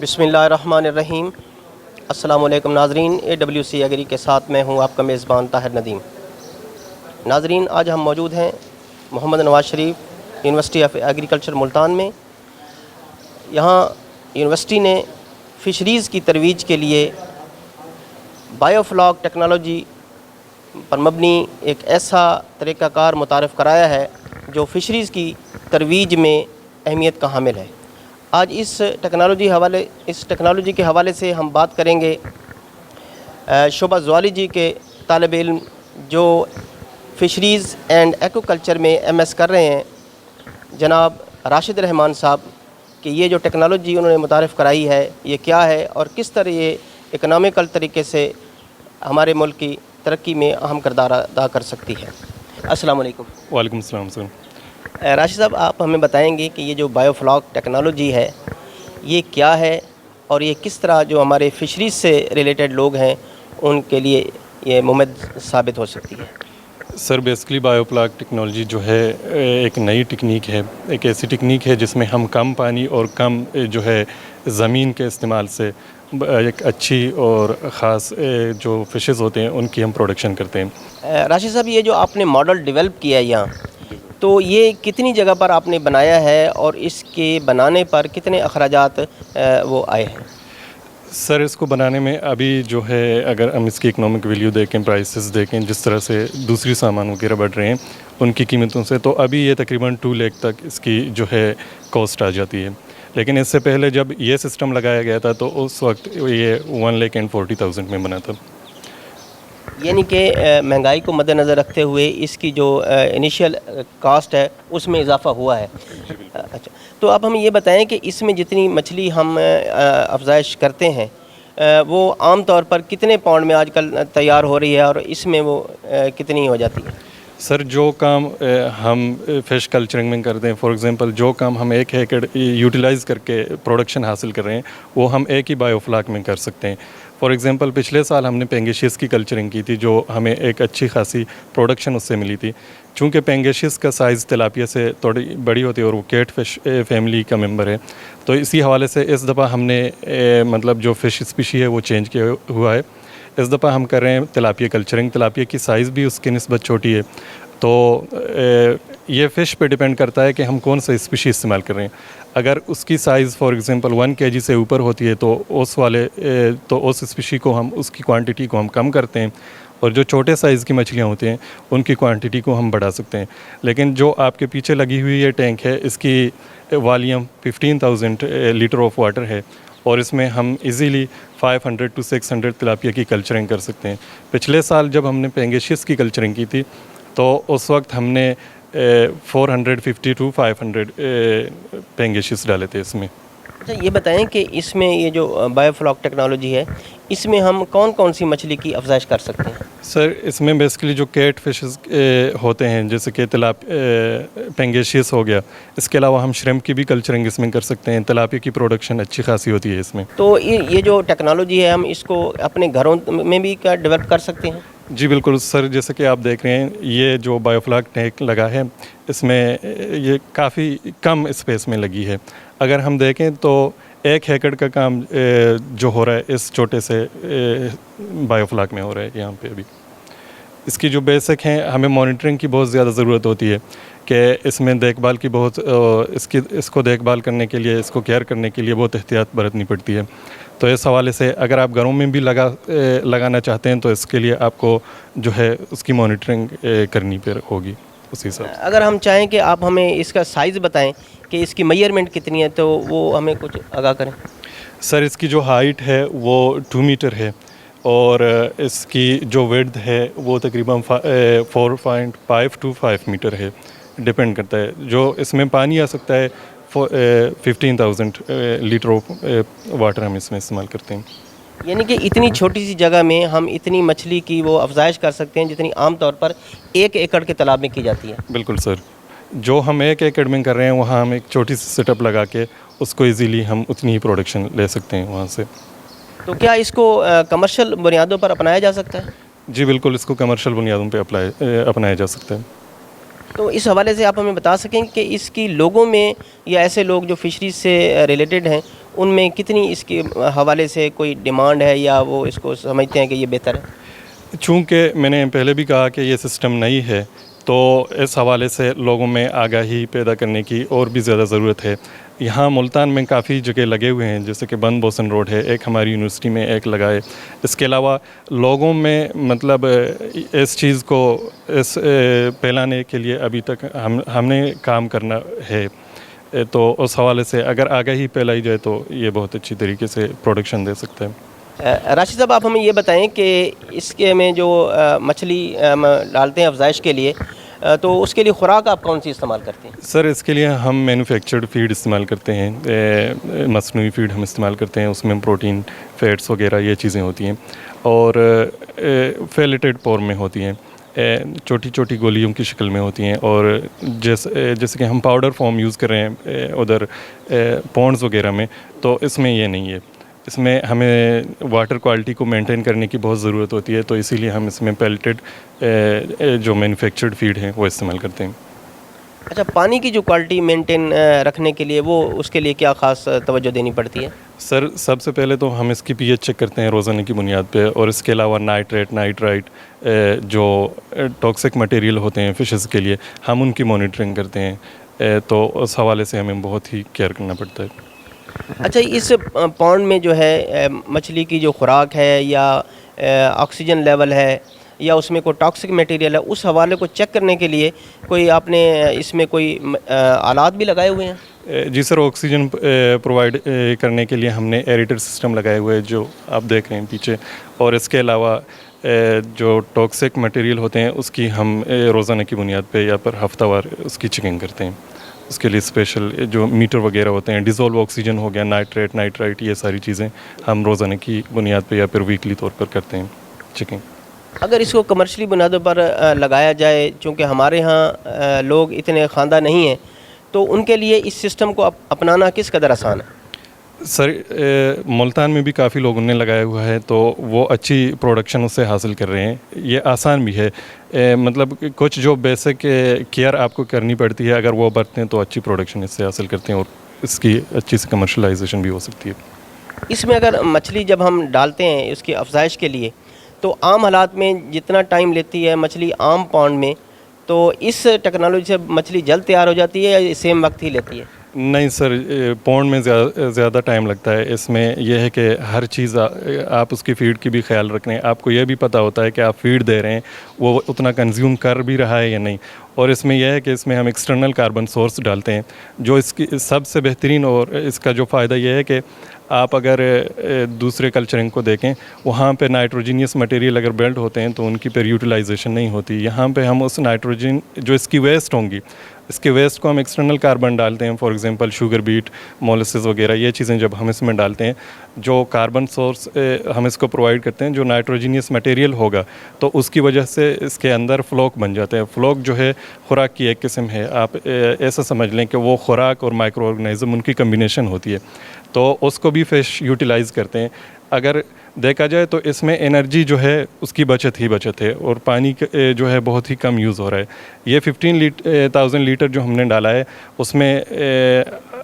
بسم اللہ الرحمن الرحیم۔ السلام علیکم ناظرین، AWC ایگری کے ساتھ میں ہوں آپ کا میزبان طاہر ندیم۔ ناظرین، آج ہم موجود ہیں محمد Nawaz Sharif university of agriculture Multan میں۔ یہاں یونیورسٹی نے فشریز کی ترویج کے لیے بایو فلاک ٹیکنالوجی پر مبنی ایک ایسا طریقہ کار متعارف کرایا ہے جو فشریز کی ترویج میں اہمیت کا حامل ہے۔ آج اس ٹیکنالوجی کے حوالے سے ہم بات کریں گے شعبہ زوالوجی کے طالب علم جو فشریز اینڈ ایکو کلچر میں MS کر رہے ہیں، جناب راشد رحمان صاحب، کہ یہ جو ٹیکنالوجی انہوں نے متعارف کرائی ہے یہ کیا ہے اور کس طرح یہ اکنامیکل طریقے سے ہمارے ملک کی ترقی میں اہم کردار ادا کر سکتی ہے۔ السلام علیکم۔ وعلیکم السلام سر۔ راشد صاحب، آپ ہمیں بتائیں گے کہ یہ جو بایو فلاک ٹیکنالوجی ہے یہ کیا ہے اور یہ کس طرح جو ہمارے فشریز سے ریلیٹڈ لوگ ہیں ان کے لیے یہ مفید ثابت ہو سکتی ہے؟ Sir basically bio flock technology جو ہے ایک نئی ٹیکنیک ہے، ایک ایسی ٹیکنیک ہے جس میں ہم کم پانی اور کم جو ہے زمین کے استعمال سے ایک اچھی اور خاص جو فشز ہوتے ہیں ان کی ہم پروڈکشن کرتے ہیں۔ راشد صاحب، یہ جو آپ نے ماڈل ڈیولپ کیا ہے یہاں، تو یہ کتنی جگہ پر آپ نے بنایا ہے اور اس کے بنانے پر کتنے اخراجات وہ آئے ہیں؟ سر اس کو بنانے میں ابھی جو ہے اگر ہم اس کی اکنامک ویلیو دیکھیں، پرائسز دیکھیں، جس طرح سے دوسری سامان وغیرہ بڑھ رہے ہیں ان کی قیمتوں سے، تو ابھی یہ تقریباً 2 لاکھ تک اس کی جو ہے کاسٹ آ جاتی ہے۔ لیکن اس سے پہلے جب یہ سسٹم لگایا گیا تھا تو اس وقت یہ 1,40,000 میں بنا تھا۔ یعنی کہ مہنگائی کو مد نظر رکھتے ہوئے اس کی جو انیشیل کاسٹ ہے اس میں اضافہ ہوا ہے۔ اچھا، تو آپ ہمیں یہ بتائیں کہ اس میں جتنی مچھلی ہم افزائش کرتے ہیں وہ عام طور پر کتنے پاؤنڈ میں آج کل تیار ہو رہی ہے اور اس میں وہ کتنی ہو جاتی ہے؟ سر جو کام ہم فش کلچرنگ میں کرتے ہیں، فار ایگزامپل جو کام ہم 1 ایکڑ یوٹیلائز کر کے پروڈکشن حاصل کر رہے ہیں وہ ہم ایک ہی بایو فلاک میں کر سکتے ہیں۔ فار ایگزامپل پچھلے سال ہم نے پینگیشیس کی کلچرنگ کی تھی جو ہمیں ایک اچھی خاصی پروڈکشن اس سے ملی تھی۔ چونکہ پینگیشیس کا سائز تلاپیا سے تھوڑی بڑی ہوتی ہے اور وہ کیٹ فش فیملی کا ممبر ہے، تو اسی حوالے سے اس دفعہ ہم نے مطلب جو فش اسپیشی ہے وہ چینج کیا ہوا ہے۔ اس دفعہ ہم کر رہے ہیں تلاپیا کلچرنگ۔ تلاپیا کی سائز بھی اس کی نسبت چھوٹی ہے، تو یہ فش پہ ڈیپینڈ کرتا ہے کہ ہم کون سا اسپیشی استعمال کر رہے ہیں۔ اگر اس کی سائز فار ایگزامپل 1 kg سے اوپر ہوتی ہے تو اس اسپیشی کو ہم اس کی کوانٹٹی کو ہم کم کرتے ہیں، اور جو چھوٹے سائز کی مچھلیاں ہوتی ہیں ان کی کوانٹٹی کو ہم بڑھا سکتے ہیں۔ لیکن جو آپ کے پیچھے لگی ہوئی یہ ٹینک ہے اس کی والیوم 15,000 لیٹر آف واٹر ہے، اور اس میں ہم ایزیلی 500 to 600 تلاپیا کی کلچرنگ کر سکتے ہیں۔ پچھلے سال جب ہم نے پینگیشیس کی کلچرنگ کی تھی تو اس وقت ہم نے 450 to 500 پینگیشیس ڈالے تھے اس میں۔ اچھا، یہ بتائیں کہ اس میں یہ جو بایو فلاک ٹیکنالوجی ہے اس میں ہم کون کون سی مچھلی کی افزائش کر سکتے ہیں؟ سر اس میں بیسکلی جو کیٹ فشز ہوتے ہیں جیسے کہ پینگیشیس ہو گیا، اس کے علاوہ ہم شرمپ کی بھی کلچرنگ اس میں کر سکتے ہیں۔ تلاپیا کی پروڈکشن اچھی خاصی ہوتی ہے اس میں۔ تو یہ جو ٹیکنالوجی ہے ہم اس کو اپنے گھروں میں بھی ڈیولپ کر سکتے ہیں؟ جی بالکل سر، جیسے کہ آپ دیکھ رہے ہیں یہ جو بایو فلاک ٹینک لگا ہے اس میں یہ کافی کم اسپیس میں لگی ہے۔ اگر ہم دیکھیں تو 1 ایکڑ کا کام جو ہو رہا ہے اس چھوٹے سے بایو فلاک میں ہو رہا ہے یہاں پہ ابھی۔ اس کی جو بیسک ہیں، ہمیں مانیٹرنگ کی بہت زیادہ ضرورت ہوتی ہے کہ اس میں دیکھ بھال کی اس کو دیکھ بھال کرنے کے لیے، اس کو کیئر کرنے کے لیے بہت احتیاط برتنی پڑتی ہے۔ تو اس حوالے سے اگر آپ گھروں میں بھی لگانا چاہتے ہیں تو اس کے لیے آپ کو جو ہے اس کی مانیٹرنگ کرنی پھر ہوگی اسی حساب سے۔ اگر ہم چاہیں کہ آپ ہمیں اس کا سائز بتائیں کہ اس کی میئرمنٹ کتنی ہے تو وہ ہمیں کچھ آگاہ کریں۔ سر اس کی جو ہائٹ ہے وہ 2 میٹر ہے، اور اس کی جو ویڈتھ ہے وہ تقریباً 4.5 to 5 میٹر ہے، ڈپینڈ کرتا ہے۔ جو اس میں پانی آ سکتا ہے 15,000 لیٹر آف واٹر ہم اس میں استعمال کرتے ہیں۔ یعنی کہ اتنی چھوٹی سی جگہ میں ہم اتنی مچھلی کی وہ افزائش کر سکتے ہیں جتنی عام طور پر 1 ایکڑ کے تالاب میں کی جاتی ہے۔ بالکل سر، جو ہم 1 ایکڑ میں کر رہے ہیں وہاں ہم ایک چھوٹی سی سیٹ اپ لگا کے اس کو ایزیلی ہم اتنی ہی پروڈکشن لے سکتے ہیں وہاں سے۔ تو کیا اس کو کمرشل بنیادوں پر اپنایا جا سکتا ہے؟ جی بالکل، اس کو کمرشل بنیادوں پہ اپنایا جا سکتا ہے۔ تو اس حوالے سے آپ ہمیں بتا سکیں کہ اس کی لوگوں میں یا ایسے لوگ جو فشریز سے ریلیٹڈ ہیں ان میں کتنی اس کے حوالے سے کوئی ڈیمانڈ ہے یا وہ اس کو سمجھتے ہیں کہ یہ بہتر ہے؟ چونکہ میں نے پہلے بھی کہا کہ یہ سسٹم نہیں ہے، تو اس حوالے سے لوگوں میں آگاہی پیدا کرنے کی اور بھی زیادہ ضرورت ہے۔ یہاں ملتان میں کافی جگہ لگے ہوئے ہیں، جیسے کہ بند بوسن روڈ ہے، ایک ہماری یونیورسٹی میں ایک لگا ہے۔ اس کے علاوہ لوگوں میں مطلب اس چیز کو پھیلانے کے لیے ابھی تک ہم نے کام کرنا ہے، تو اس حوالے سے اگر آگاہی پھیلائی جائے تو یہ بہت اچھی طریقے سے پروڈکشن دے سکتا ہے۔ راشد صاحب، آپ ہمیں یہ بتائیں کہ اس کے میں جو مچھلی ڈالتے ہیں افزائش کے لیے، تو اس کے لیے خوراک آپ کون سی استعمال کرتے ہیں؟ سر اس کے لیے ہم مینوفیکچرڈ فیڈ استعمال کرتے ہیں، مصنوعی فیڈ ہم استعمال کرتے ہیں، اس میں پروٹین، فیٹس وغیرہ یہ چیزیں ہوتی ہیں، اور فیلیٹڈ فارم میں ہوتی ہیں، چھوٹی چھوٹی گولیوں کی شکل میں ہوتی ہیں، اور جیسے کہ ہم پاؤڈر فارم یوز کر رہے ہیں ادھر پونڈز وغیرہ میں، تو اس میں یہ نہیں ہے۔ اس میں ہمیں واٹر کوالٹی کو مینٹین کرنے کی بہت ضرورت ہوتی ہے، تو اسی لیے ہم اس میں پیلیٹڈ جو مینوفیکچرڈ فیڈ ہیں وہ استعمال کرتے ہیں۔ اچھا، پانی کی جو کوالٹی مینٹین رکھنے کے لیے اس کے لیے کیا خاص توجہ دینی پڑتی ہے؟ سر سب سے پہلے تو ہم اس کی پی ایچ چیک کرتے ہیں روزانہ کی بنیاد پہ، اور اس کے علاوہ نائٹرائٹ جو ٹاکسک مٹیریل ہوتے ہیں فشز کے لیے، ہم ان کی مانیٹرنگ کرتے ہیں، تو اس حوالے سے ہمیں بہت ہی کیئر کرنا پڑتا ہے۔ اچھا، اس پونڈ میں جو ہے مچھلی کی جو خوراک ہے یا آکسیجن لیول ہے یا اس میں کوئی ٹاکسک میٹیریل ہے، اس حوالے کو چیک کرنے کے لیے کوئی آپ نے اس میں کوئی آلات بھی لگائے ہوئے ہیں؟ جی سر، آکسیجن پرووائڈ کرنے کے لیے ہم نے ایریٹر سسٹم لگائے ہوئے ہیں جو آپ دیکھ رہے ہیں پیچھے، اور اس کے علاوہ جو ٹاکسک مٹیریل ہوتے ہیں اس کی ہم روزانہ کی بنیاد پہ یا پر ہفتہ وار اس کی چیکنگ کرتے ہیں۔ اس کے لیے اسپیشل جو میٹر وغیرہ ہوتے ہیں، ڈیزولو آکسیجن ہو گیا، نائٹرائٹ، یہ ساری چیزیں ہم روزانہ کی بنیاد پہ یا پھر ویکلی طور پر کرتے ہیں چیکنگ۔ اگر اس کو کمرشلی بنیادوں پر لگایا جائے، چونکہ ہمارے ہاں لوگ اتنے خواندہ نہیں ہیں، تو ان کے لیے اس سسٹم کو اپنانا کس قدر آسان ہے؟ سر ملتان میں بھی کافی لوگوں نے لگایا ہوا ہے، تو وہ اچھی پروڈکشن اس سے حاصل کر رہے ہیں۔ یہ آسان بھی ہے، مطلب کچھ جو بیسک کیئر آپ کو کرنی پڑتی ہے، اگر وہ برتیں تو اچھی پروڈکشن اس سے حاصل کرتے ہیں، اور اس کی اچھی سے کمرشلائزیشن بھی ہو سکتی ہے۔ اس میں اگر مچھلی جب ہم ڈالتے ہیں اس کی افزائش کے لیے، تو عام حالات میں جتنا ٹائم لیتی ہے مچھلی عام پونڈ میں، تو اس ٹیکنالوجی سے مچھلی جلد تیار ہو جاتی ہے یا سیم وقت ہی لیتی ہے؟ نہیں سر، پونڈ میں زیادہ ٹائم لگتا ہے۔ اس میں یہ ہے کہ ہر چیز آپ اس کی فیڈ کی بھی خیال رکھ رہے ہیں، آپ کو یہ بھی پتہ ہوتا ہے کہ آپ فیڈ دے رہے ہیں وہ اتنا کنزیوم کر بھی رہا ہے یا نہیں، اور اس میں یہ ہے کہ اس میں ہم ایکسٹرنل کاربن سورس ڈالتے ہیں، جو اس کی سب سے بہترین، اور اس کا جو فائدہ یہ ہے کہ آپ اگر دوسرے کلچرنگ کو دیکھیں، وہاں پہ نائٹروجینیس مٹیریل اگر بیلٹ ہوتے ہیں تو ان کی پھر یوٹیلائزیشن نہیں ہوتی۔ یہاں پہ ہم اس نائٹروجن جو اس کی ویسٹ ہوں گی، اس کے ویسٹ کو ہم ایکسٹرنل کاربن ڈالتے ہیں، فار ایگزامپل شوگر بیٹ، مولسز وغیرہ، یہ چیزیں جب ہم اس میں ڈالتے ہیں، جو کاربن سورس ہم اس کو پرووائڈ کرتے ہیں، جو نائٹروجینیس مٹیریل ہوگا، تو اس کی وجہ سے اس کے اندر فلوک بن جاتے ہیں۔ فلوک جو ہے خوراک کی ایک قسم ہے، آپ ایسا سمجھ لیں کہ وہ خوراک اور مائکرو آرگنائزم ان کی کمبینیشن ہوتی ہے، تو اس کو بھی فش یوٹیلائز کرتے ہیں۔ اگر دیکھا جائے تو اس میں انرجی جو ہے اس کی بچت ہے، اور پانی جو ہے بہت ہی کم یوز ہو رہا ہے۔ یہ 15,000 لیٹر جو ہم نے ڈالا ہے، اس میں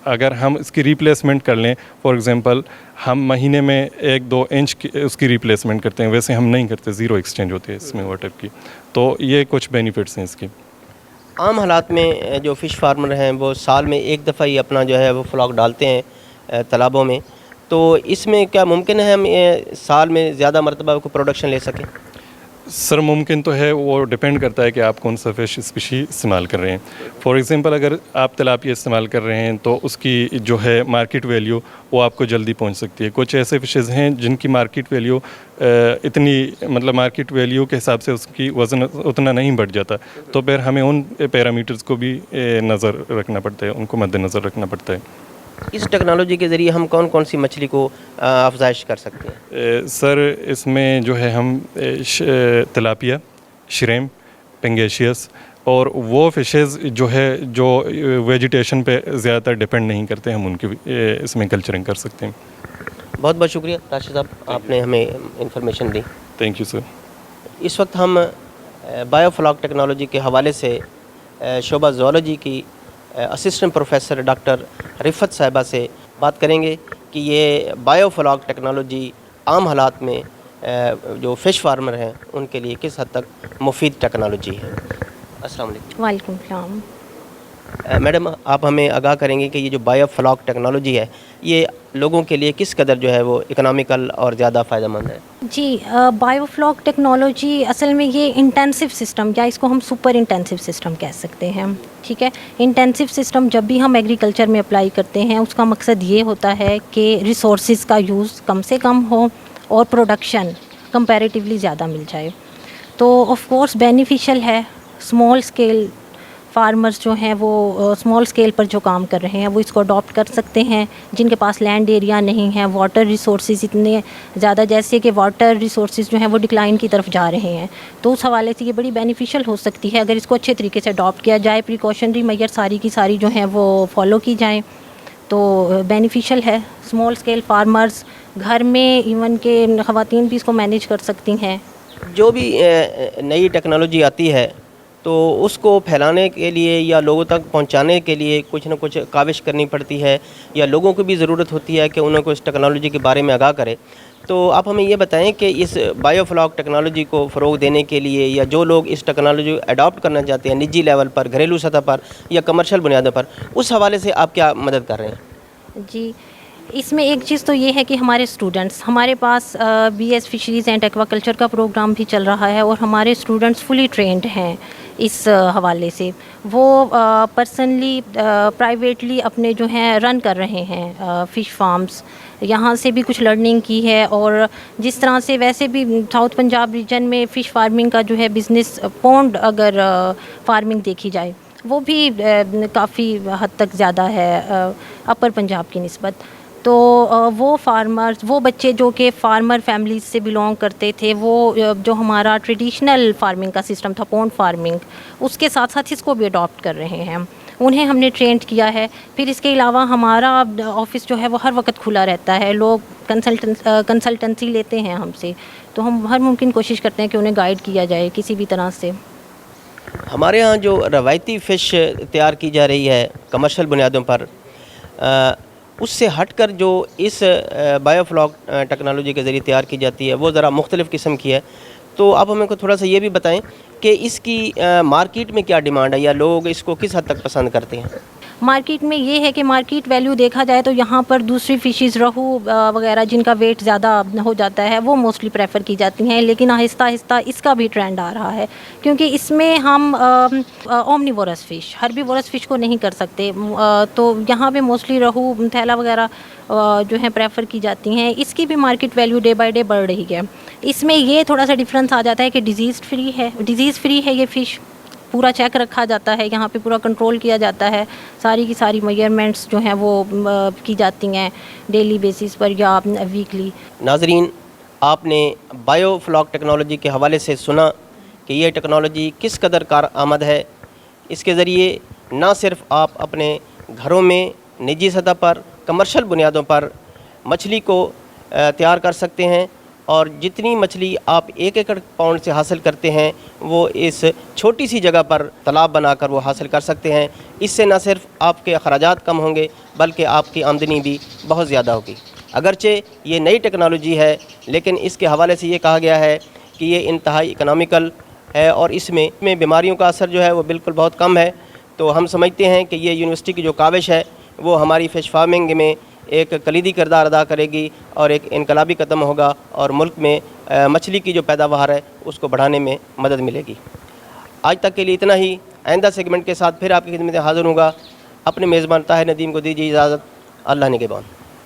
اگر ہم اس کی ریپلیسمنٹ کر لیں، فار ایگزامپل ہم مہینے میں 1-2 انچ اس کی ریپلیسمنٹ کرتے ہیں، ویسے ہم نہیں کرتے، زیرو ایکسچینج ہوتی ہے اس میں واٹر کی، تو یہ کچھ بینیفٹس ہیں اس کی۔ عام حالات میں جو فش فارمر ہیں وہ سال میں ایک دفعہ ہی اپنا جو ہے وہ فلاک ڈالتے ہیں تالابوں میں، تو اس میں کیا ممکن ہے ہم سال میں زیادہ مرتبہ کو پروڈکشن لے سکیں؟ سر ممکن تو ہے، وہ ڈپینڈ کرتا ہے کہ آپ کون سا فش اسپیشی استعمال کر رہے ہیں۔ فار ایگزامپل اگر آپ تلاپیا استعمال کر رہے ہیں تو اس کی جو ہے مارکیٹ ویلیو وہ آپ کو جلدی پہنچ سکتی ہے۔ کچھ ایسے فشز ہیں جن کی مارکیٹ ویلیو اتنی مطلب مارکیٹ ویلیو کے حساب سے اس کی وزن اتنا نہیں بڑھ جاتا، تو پھر ہمیں ان پیرامیٹرز کو بھی نظر رکھنا پڑتا ہے، ان کو مد نظر رکھنا پڑتا ہے۔ اس ٹیکنالوجی کے ذریعے ہم کون کون سی مچھلی کو افزائش کر سکتے ہیں؟ سر اس میں جو ہے ہم تلاپیا، شریم، پنگیشیس اور وہ فشز جو ہے جو ویجیٹیشن پہ زیادہ تر ڈپینڈ نہیں کرتے، ہم ان کی اس میں کلچرنگ کر سکتے ہیں۔ بہت بہت شکریہ راشد صاحب، آپ نے ہمیں انفارمیشن دی۔ Thank you sir. اس وقت ہم بایو فلاک ٹیکنالوجی کے حوالے سے شعبہ زوالوجی کی اسسٹنٹ پروفیسر ڈاکٹر رفت صاحبہ سے بات کریں گے کہ یہ بایو فلاک ٹیکنالوجی عام حالات میں جو فش فارمر ہیں ان کے لیے کس حد تک مفید ٹیکنالوجی ہے. السلام علیکم. وعلیکم السلام. میڈم آپ ہمیں آگاہ کریں گے کہ یہ جو بایو فلاک ٹیکنالوجی ہے یہ لوگوں کے لیے کس قدر جو ہے وہ اکنامیکل اور زیادہ فائدہ مند ہے؟ جی، بایو فلاک ٹیکنالوجی اصل میں یہ انٹینسو سسٹم، یا اس کو ہم سپر انٹینسو سسٹم کہہ سکتے ہیں. ٹھیک ہے، انٹینسو سسٹم جب بھی ہم ایگریکلچر میں اپلائی کرتے ہیں اس کا مقصد یہ ہوتا ہے کہ ریسورسز کا یوز کم سے کم ہو اور پروڈکشن کمپیریٹیولی زیادہ مل جائے. تو آف کورس بینیفیشل ہے. اسمال اسکیل فارمرز جو ہیں وہ اسمال اسکیل پر جو کام کر رہے ہیں وہ اس کو اڈاپٹ کر سکتے ہیں. جن کے پاس لینڈ ایریا نہیں ہے، واٹر ریسورسز اتنے زیادہ، جیسے کہ واٹر ریسورسز جو ہیں وہ ڈکلائن کی طرف جا رہے ہیں، تو اس حوالے سے یہ بڑی بینیفیشل ہو سکتی ہے اگر اس کو اچھے طریقے سے اڈاپٹ کیا جائے. پریکاشنری میئر ساری کی ساری جو ہیں وہ فالو کی جائیں تو بینیفیشل ہے. اسمال اسکیل فارمرز گھر میں ایون کہ خواتین بھی اس کو مینیج کر سکتی ہیں. جو بھی نئی ٹیکنالوجی آتی ہے تو اس کو پھیلانے کے لیے یا لوگوں تک پہنچانے کے لیے کچھ نہ کچھ کاوش کرنی پڑتی ہے، یا لوگوں کو بھی ضرورت ہوتی ہے کہ انہوں کو اس ٹیکنالوجی کے بارے میں آگاہ کرے. تو آپ ہمیں یہ بتائیں کہ اس بایو فلاک ٹیکنالوجی کو فروغ دینے کے لیے یا جو لوگ اس ٹیکنالوجی اڈاپٹ کرنا چاہتے ہیں نجی لیول پر، گھریلو سطح پر یا کمرشل بنیادوں پر، اس حوالے سے آپ کیا مدد کر رہے ہیں؟ جی، اس میں ایک چیز تو یہ ہے کہ ہمارے اسٹوڈنٹس، ہمارے پاس B S fisheries and aquaculture کا پروگرام بھی چل رہا ہے اور ہمارے اسٹوڈنٹس فلی ٹرینڈ ہیں اس حوالے سے. وہ پرسنلی پرائیویٹلی اپنے جو ہیں رن کر رہے ہیں فش فارمز. یہاں سے بھی کچھ لرننگ کی ہے، اور جس طرح سے ویسے بھی ساؤتھ پنجاب ریجن میں فش فارمنگ کا جو ہے بزنس، پونڈ اگر فارمنگ دیکھی جائے وہ بھی کافی حد تک زیادہ ہے اپر پنجاب کی نسبت. تو وہ فارمرز، وہ بچے جو کہ فارمر فیملیز سے بلونگ کرتے تھے، وہ جو ہمارا ٹریڈیشنل فارمنگ کا سسٹم تھا پونڈ فارمنگ، اس کے ساتھ ساتھ اس کو بھی اڈاپٹ کر رہے ہیں. انہیں ہم نے ٹرینڈ کیا ہے. پھر اس کے علاوہ ہمارا آفس جو ہے وہ ہر وقت کھلا رہتا ہے. لوگ کنسلٹنسی لیتے ہیں ہم سے، تو ہم ہر ممکن کوشش کرتے ہیں کہ انہیں گائیڈ کیا جائے کسی بھی طرح سے. ہمارے ہاں جو روایتی فش تیار کی جا رہی ہے کمرشل بنیادوں پر، اس سے ہٹ کر جو اس بایو فلاک ٹیکنالوجی کے ذریعے تیار کی جاتی ہے وہ ذرا مختلف قسم کی ہے. تو آپ ہمیں کو تھوڑا سا یہ بھی بتائیں کہ اس کی مارکیٹ میں کیا ڈیمانڈ ہے یا لوگ اس کو کس حد تک پسند کرتے ہیں؟ مارکیٹ میں یہ ہے کہ مارکیٹ ویلیو دیکھا جائے تو یہاں پر دوسری فشیز، رہو وغیرہ جن کا ویٹ زیادہ ہو جاتا ہے وہ موسٹلی پریفر کی جاتی ہیں. لیکن آہستہ آہستہ اس کا بھی ٹرینڈ آ رہا ہے، کیونکہ اس میں ہم اومنیورس فش، ہربیورس فش کو نہیں کر سکتے. تو یہاں پہ موسٹلی رہو، تھیلا وغیرہ جو ہیں پریفر کی جاتی ہیں. اس کی بھی market value day by day بڑھ رہی ہے. اس میں یہ تھوڑا سا ڈفرینس آ جاتا ہے کہ ڈیزیز فری ہے یہ فش. پورا چیک رکھا جاتا ہے، یہاں پہ پورا کنٹرول کیا جاتا ہے. ساری کی ساری میئرمنٹس جو ہیں وہ کی جاتی ہیں ڈیلی بیسس پر یا ویکلی. ناظرین، آپ نے بایو فلاک ٹیکنالوجی کے حوالے سے سنا کہ یہ ٹیکنالوجی کس قدر کارآمد ہے. اس کے ذریعے نہ صرف آپ اپنے گھروں میں نجی سطح پر، کمرشل بنیادوں پر مچھلی کو تیار کر سکتے ہیں، اور جتنی مچھلی آپ 1 ایکڑ پاؤنڈ سے حاصل کرتے ہیں وہ اس چھوٹی سی جگہ پر تالاب بنا کر وہ حاصل کر سکتے ہیں. اس سے نہ صرف آپ کے اخراجات کم ہوں گے بلکہ آپ کی آمدنی بھی بہت زیادہ ہوگی. اگرچہ یہ نئی ٹیکنالوجی ہے لیکن اس کے حوالے سے یہ کہا گیا ہے کہ یہ انتہائی اکنامیکل ہے اور اس میں بیماریوں کا اثر جو ہے وہ بالکل بہت کم ہے. تو ہم سمجھتے ہیں کہ یہ یونیورسٹی کی جو کاوش ہے وہ ہماری فش فارمنگ میں ایک کلیدی کردار ادا کرے گی اور ایک انقلابی قدم ہوگا، اور ملک میں مچھلی کی جو پیداوار ہے اس کو بڑھانے میں مدد ملے گی. آج تک کے لیے اتنا ہی. آئندہ سیگمنٹ کے ساتھ پھر آپ کی خدمت میں حاضر ہوں گا. اپنے میزبان طاہر ندیم کو دیجیے اجازت. اللہ نگہبان.